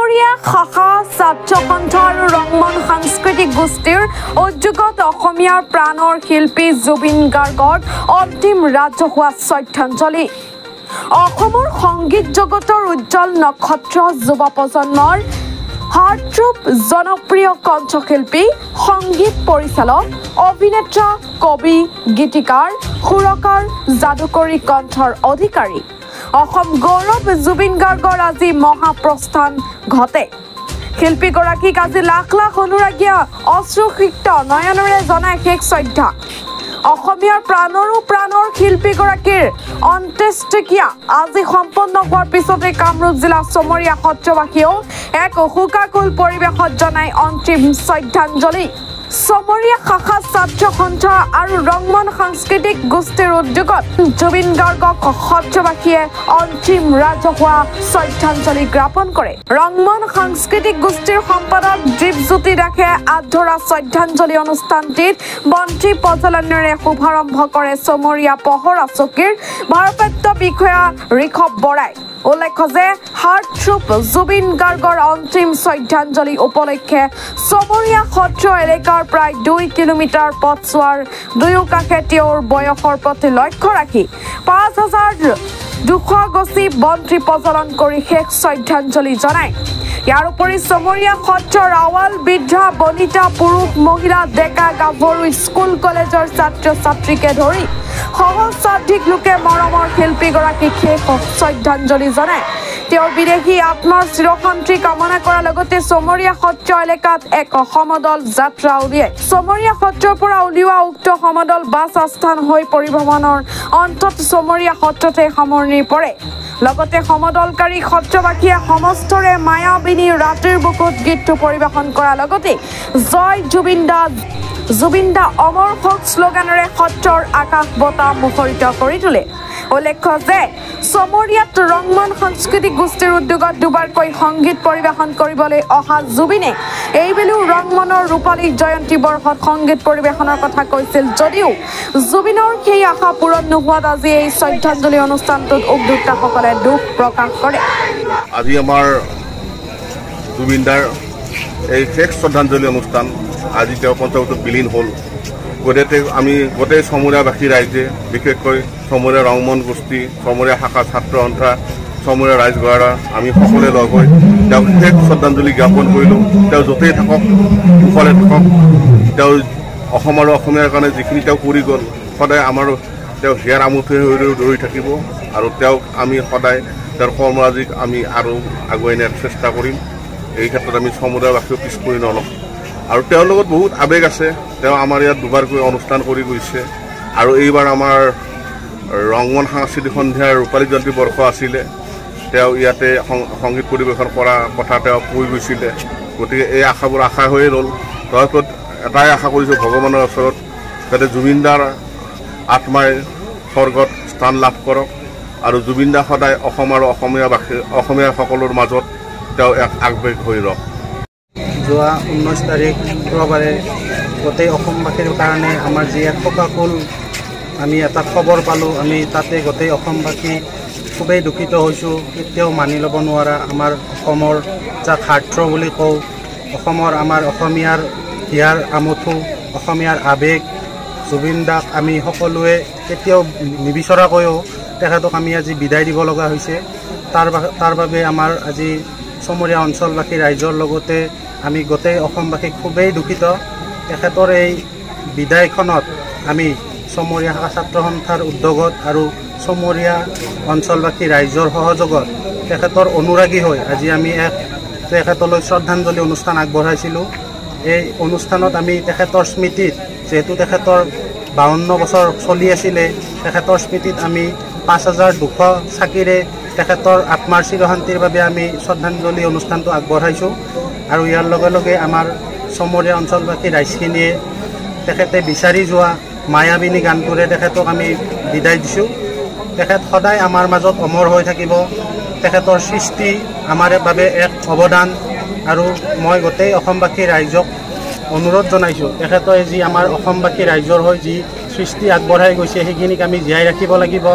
সমৰীয়া শাখা ছাত্ৰ সন্থা আৰু ৰংমন সাংস্কৃতিক গোষ্ঠীৰ উদ্যোগত অসমীয়াৰ প্ৰাণৰ শিল্পী জুবিন গাৰ্গৰ অন্তিম ৰাজহুৱা শ্ৰদ্ধাঞ্জলি। অসমৰ সংগীত জগতৰ উজ্জ্বল নক্ষত্ৰ যুৱ প্ৰজন্মৰ হাৰ্টথ্ৰব জনপ্ৰিয় কণ্ঠশিল্পী, সংগীত পৰিচালক, অভিনেতা, কবি, গীতিকাৰ, সুৰকাৰ, যাদুকৰী কণ্ঠৰ অধিকাৰী অসম গৌৰৱ জুবিন গাৰ্গৰ আজি মহাপ্ৰস্থান ঘটে। শিল্পীগৰাকীক আজি লাখ লাখ অনুৰাগীয়ে অশ্ৰুসিক্ত নয়নেৰে জনায় শেষ শ্ৰদ্ধা। অসমীয়াৰ প্ৰাণৰো প্ৰাণৰ শিল্পীগৰাকীৰ অন্ত্যেষ্টিক্ৰিয়া আজি সম্পন্ন হোৱাৰ পিছতে কামৰূপ জিলা চমৰীয়া সত্ৰবাসীয়েও এক শোকাকুল পৰিৱেশত জনায় অন্তিম শ্ৰদ্ধাঞ্জলি। চমৰীয়া শাখা ছাত্ৰ সন্থা আৰু ৰংমন সাংস্কৃতিক গোষ্ঠীৰ উদ্যোগত জুবিন গাৰ্গক সত্ৰবাসীয়ে অন্তিম ৰাজহুৱা শ্ৰদ্ধাঞ্জলি জ্ঞাপন কৰে। ৰংমন সাংস্কৃতিক গোষ্ঠীৰ সম্পাদক দীপজ্যোতি দাসে আগধৰা শ্ৰদ্ধাঞ্জলি অনুষ্ঠানটিত বন্তি প্ৰজ্বলনেৰে শুভাৰম্ভ কৰে চমৰীয়া পহৰা চকীৰ ভাৰপ্ৰাপ্ত বিষয়া ঋষভ বৰাই। উল্লেখ্য যে হাৰ্টথ্ৰব জুবিন গাৰ্গৰ অন্তিম শ্ৰদ্ধাঞ্জলি উপলক্ষে চমৰীয়া সত্ৰ এলেকাৰ প্ৰায় 2 কিলোমিটাৰ পথছোৱাৰ দুয়োকাষে তেওঁৰ বয়সৰ প্ৰতি লক্ষ্য ৰাখি 5,200 গছি বন্তি প্ৰজ্বলন কৰি শেষ শ্ৰদ্ধাঞ্জলি জনায়। ইয়াৰ উপৰি চমৰীয়া সত্ৰৰ আৱাল বৃদ্ধা বনিতা, পুৰুষ, মহিলা, ডেকা গাভৰু, স্কুল কলেজৰ ছাত্ৰ ছাত্ৰীকে ধৰি সহস্ৰাধিক লোকে মৰমৰ শিল্পীগৰাকীক শেষ শ্ৰদ্ধাঞ্জলি জনায়। তেওঁৰ বিদেশী আত্মাৰ চিৰশান্তি কামনা কৰাৰ লগতে চমৰীয়া সত্ৰ এলেকাত এক সমদল যাত্ৰা উলিয়ায়। চমৰীয়া সত্ৰৰ পৰা উলিওৱা উক্ত সমদল বাছ আস্থান হৈ পৰিভ্ৰমণৰ অন্তত চমৰীয়া সত্ৰতে সামৰণি পৰে। লগতে সমদলকাৰী সত্ৰবাসীয়ে সমস্তৰে মায়াবিনী ৰাতিৰ বুকুত গীতটো পৰিৱেশন কৰাৰ লগতে জয় জুবিন দা অমৰ হওক শ্লোগানেৰে সত্ৰৰ আকাশ বতাহ মুখৰিত কৰি তোলে। উল্লেখ্য যে চমৰীয়াত ৰংমন সাংস্কৃতিক গোষ্ঠীৰ উদ্যোগত দুবাৰকৈ সংগীত পৰিৱেশন কৰিবলৈ অহা জুবিনে এইবেলিও ৰংমনৰ ৰূপালী জয়ন্তী বৰ্ষত সংগীত পৰিৱেশনৰ কথা কৈছিল যদিও জুবিনৰ সেই আশা পূৰণ নোহোৱাত আজি এই শ্ৰদ্ধাঞ্জলি অনুষ্ঠানটোত উদ্যোক্তাসকলে দুখ প্ৰকাশ কৰে। আজি আমাৰ জুবিনদাৰ এই শেষ শ্ৰদ্ধাঞ্জলি অনুষ্ঠান আজি তেওঁ পঞ্চবটত বিলীন হ'ল। গতিকে আমি গোটেই চমৰীয়াবাসী ৰাইজে, বিশেষকৈ চমৰীয়া ৰংমন গোষ্ঠী, চমৰীয়া শাখা ছাত্ৰ সন্থা, চমৰীয়া ৰাইজগৰাকী আমি সকলোৱে লগ হৈ তেওঁক শেষ শ্ৰদ্ধাঞ্জলি জ্ঞাপন কৰিলোঁ। তেওঁ য'তেই থাকক, কুশলে থাকক, তেওঁ অসম আৰু অসমীয়াৰ কাৰণে যিখিনি তেওঁ কৰি গ'ল সদায় আমাৰ তেওঁ হিয়াৰ আমঠুৱে হৈ থাকিব আৰু তেওঁক আমি সদায় তেওঁৰ কৰ্মৰাজিক আমি আৰু আগুৱাই নিয়াৰ চেষ্টা কৰিম। এই ক্ষেত্ৰত আমি চমৰীয়াবাসীও পিছ পৰি নলওঁ আৰু তেওঁৰ লগত বহুত আৱেগ আছে। তেওঁ আমাৰ ইয়াত দুবাৰকৈ অনুষ্ঠান কৰি গৈছে আৰু এইবাৰ আমাৰ ৰংমন সাংস্কৃতিক সন্ধিয়াৰ ৰূপালী জয়ন্তী বৰ্ষ আছিলে। তেওঁ ইয়াতে সংগীত পৰিৱেশন কৰা কথা তেওঁ কৈ গৈছিলে। গতিকে এই আশাবোৰ আশা হৈয়ে ৰ'ল। তাৰপিছত এটাই আশা কৰিছোঁ ভগৱানৰ ওচৰত যাতে জুবিনদাৰ আত্মাই স্বৰ্গত স্থান লাভ কৰক আৰু জুবিনদা সদায় অসম আৰু অসমীয়া সকলৰ মাজত তেওঁ এক আগবেগ হৈ ৰওক। যোৱা 19 তাৰিখ শুক্ৰবাৰে গোটেই অসমবাসীৰ কাৰণে আমাৰ যি এক শোকাকুল আমি এটা খবৰ পালোঁ, আমি তাতে গোটেই অসমবাসী খুবেই দুখিত হৈছোঁ। কেতিয়াও মানি ল'ব নোৱাৰা আমাৰ অসমৰ যাক হাৰ্টথ্ৰব বুলি কওঁ, আমাৰ অসমীয়াৰ হিয়াৰ আমঠু, অসমীয়াৰ আৱেগ জুবিন দাক আমি সকলোৱে কেতিয়াও নিবিচৰাকৈও তেখেতক আমি আজি বিদায় দিব লগা হৈছে। তাৰ বাবে আমাৰ আজি চমৰীয়া অঞ্চলবাসী ৰাইজৰ লগতে আমি গোটেই অসমবাসী খুবেই দুখিত। তেখেতৰ এই বিদায়খনত আমি চমৰীয়া শাখা ছাত্ৰ সন্থাৰ উদ্যোগত আৰু চমৰীয়া অঞ্চলবাসী ৰাইজৰ সহযোগত তেখেতৰ অনুৰাগী হৈ আজি আমি তেখেতলৈ শ্ৰদ্ধাঞ্জলি অনুষ্ঠান আগবঢ়াইছিলোঁ। এই অনুষ্ঠানত আমি তেখেতৰ স্মৃতিত, যিহেতু তেখেতৰ 52 বছৰ চলি আছিলে, তেখেতৰ স্মৃতিত আমি 5,200 চাকিৰে তেখেতৰ আত্মাৰ চিৰশান্তিৰ বাবে আমি শ্ৰদ্ধাঞ্জলি অনুষ্ঠানটো আগবঢ়াইছোঁ আৰু ইয়াৰ লগে লগে আমাৰ চমৰীয়া অঞ্চলবাসী ৰাইজখিনিয়ে তেখেতে বিচাৰি যোৱা মায়াবিনী গানটোৰে তেখেতক আমি বিদায় দিছোঁ। তেখেত সদায় আমাৰ মাজত অমৰ হৈ থাকিব। তেখেতৰ সৃষ্টি আমাৰ বাবে এক অৱদান আৰু মই গোটেই অসমবাসী ৰাইজক অনুৰোধ জনাইছোঁ, তেখেতে যি আমাৰ অসমবাসী ৰাইজৰ হৈ যি সৃষ্টি আগবঢ়াই গৈছে সেইখিনিক আমি জীয়াই ৰাখিব লাগিব।